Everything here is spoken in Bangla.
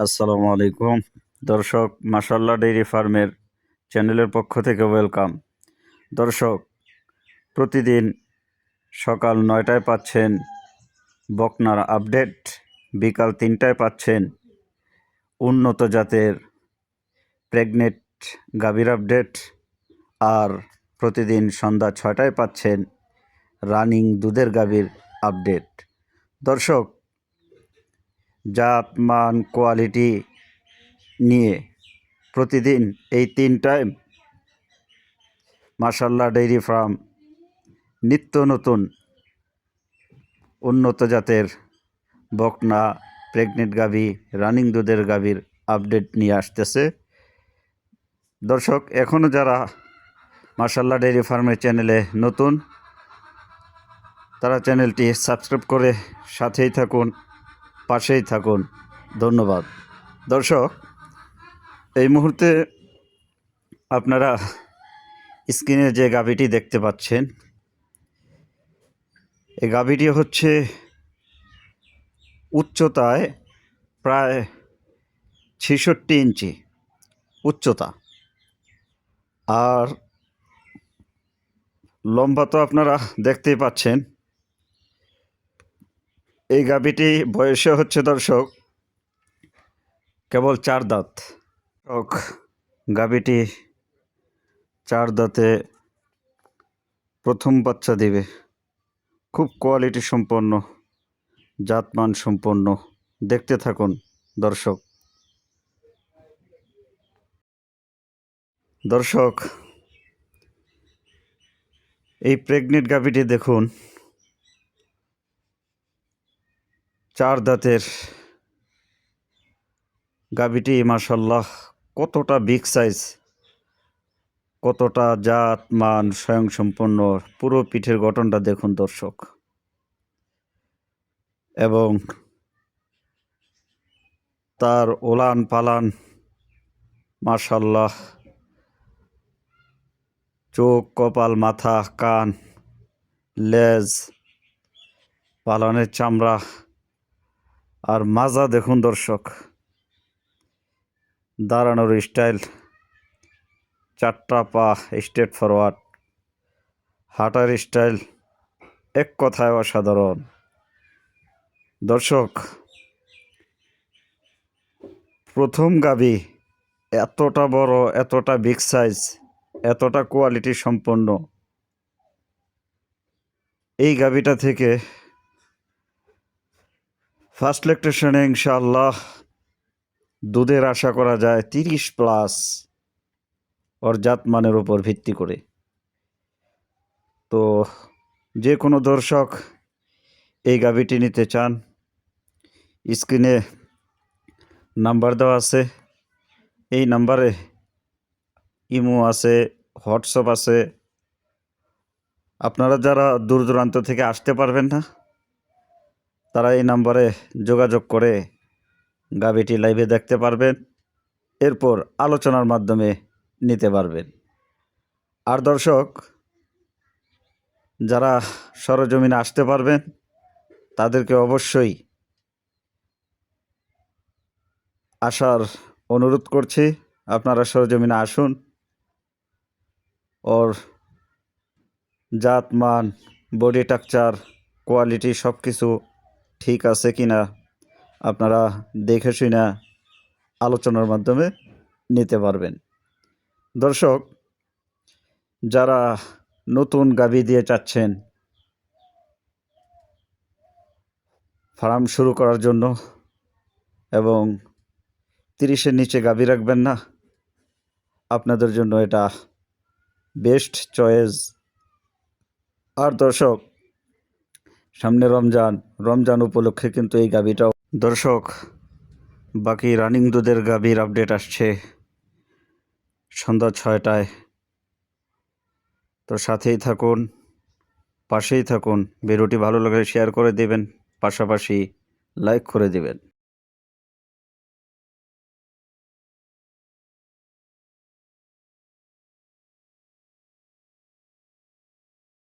আসসালামু আলাইকুম দর্শক, মাশাআল্লাহ ডেইরি ফার্মের চ্যানেলের পক্ষ থেকে ওয়েলকাম। দর্শক, প্রতিদিন সকাল 9টায় পাচ্ছেন বকনার আপডেট, বিকাল 3টায় পাচ্ছেন উন্নত জাতের প্রেগনেন্ট গাভীর আপডেট, আর প্রতিদিন সন্ধ্যা 6টায় পাচ্ছেন রানিং দুধের গাভীর আপডেট। দর্শক, জাত মান কোয়ালিটি নিয়ে প্রতিদিন এই 3 টাইম মাশাআল্লাহ ডেইরি ফার্ম নিত্য নতুন উন্নত জাতের বকনা, প্রেগনেন্ট গাভী, রানিং দুধের গাভীর আপডেট নিয়ে আসতেছে। দর্শক, এখনও যারা মাশাআল্লাহ ডেইরি ফার্মের চ্যানেলে নতুন, তারা চ্যানেলটি সাবস্ক্রাইব করে সাথেই থাকুন, পাশেই থাকুন। ধন্যবাদ। দর্শক, এই মুহূর্তে আপনারা স্ক্রিনে যে গাভীটি দেখতে পাচ্ছেন, এই গাভীটি হচ্ছে উচ্চতায় প্রায় 66 ইঞ্চি উচ্চতা, আর লম্বা তো আপনারা দেখতেই পাচ্ছেন। এই গাভীটি বয়সে হচ্ছে দর্শক কেবল 4 দাঁত। গাভীটি 4 দাঁতে প্রথম বাচ্চা দিবে। খুব কোয়ালিটি সম্পন্ন, জাতমান সম্পন্ন। দেখতে থাকুন দর্শক। দর্শক, এই প্রেগনেন্ট গাভীটি দেখুন, 4 দাঁতের গাভীটি মাশাআল্লাহ কতটা বিগ সাইজ, কতটা জাত মান স্বয়ং সম্পন্ন। পুরো পিঠের গঠনটা দেখুন দর্শক, এবং তার ওলান পালান মাশাআল্লাহ, চোখ, কপাল, মাথা, কান, লেজ, পালনের চামড়া আর মাজা দেখুন দর্শক। দাঁড়ানোর স্টাইল, 4টা পা স্ট্রেট ফরওয়ার্ড, হাঁটার স্টাইল এক কথায় অসাধারণ। দর্শক, প্রথম গাভী এতটা বড়, এতটা বিগ সাইজ, এতটা কোয়ালিটি সম্পন্ন, এই গাভীটা থেকে ফার্স্ট ল্যাকটেশনে ইনশাআল্লাহ দুধের আশা করা যায় 30+, ওর জাতমানের উপর ভিত্তি করে। তো যে কোনো দর্শক এই গাভীটি নিতে চান, স্ক্রিনে নাম্বার দেওয়া আছে। এই নাম্বারে ইমো আছে, হোয়াটসঅ্যাপ আছে। আপনারা যারা দূর দূরান্ত থেকে আসতে পারবেন না, তারা এই নাম্বারে যোগাযোগ করে গাভীটি লাইভে দেখতে পারবেন, এরপর আলোচনার মাধ্যমে নিতে পারবেন। আর দর্শক, যারা সরজমিনে আসতে পারবেন, তাদেরকে অবশ্যই আসার অনুরোধ করছি। আপনারা সরজমিনে আসুন, ওর জাত মান, বডি স্ট্রাকচার, কোয়ালিটি সব কিছু ঠিক আছে কিনা আপনারা দেখে শুনে আলোচনার মাধ্যমে নিতে পারবেন। দর্শক, যারা নতুন গাভী দিয়ে চাচ্ছেন ফার্ম শুরু করার জন্য এবং 30-এর নিচে গাভী রাখবেন না, আপনাদের জন্য এটা বেস্ট চয়েস। আর দর্শক, সামনে রমজান উপলক্ষে কিন্তু এই গাভীটাও। দর্শক, বাকি রানিং দুধের গাভীর আপডেট আসছে সন্ধ্যা 6টায়। তো সাথেই থাকুন, পাশেই থাকুন। ভিডিওটি ভালো লাগলে শেয়ার করে দেবেন, পাশাপাশি লাইক করে দেবেন।